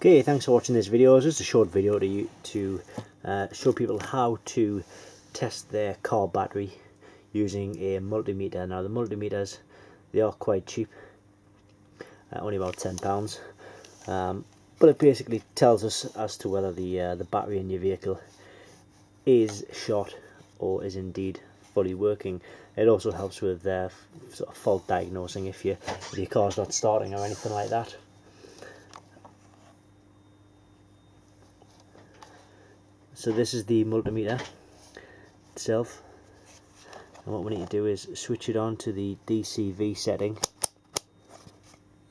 Okay, thanks for watching this video. It's just a short video to show people how to test their car battery using a multimeter. Now the multimeters, they are quite cheap, only about £10, but it basically tells us as to whether the battery in your vehicle is shot or is indeed fully working. It also helps with sort of fault diagnosing if your car's not starting or anything like that. So this is the multimeter itself, and what we need to do is switch it on to the DCV setting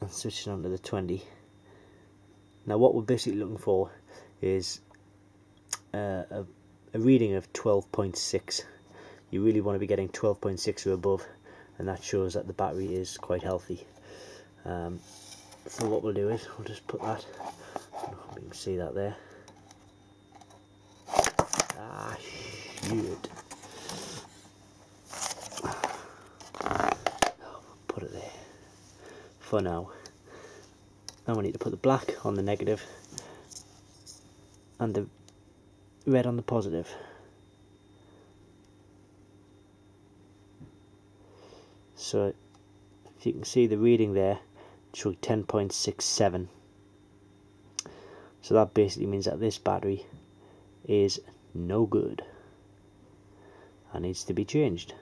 and switch it on to the 20. Now what we're basically looking for is a reading of 12.6. You really want to be getting 12.6 or above, and that shows that the battery is quite healthy. So what we'll do is we'll just put that, I don't know if you can see that there. Ah, shoot. Put it there for now. Now we need to put the black on the negative and the red on the positive. So if you can see the reading there, it's showing 10.67. So that basically means that this battery is no good and needs to be changed.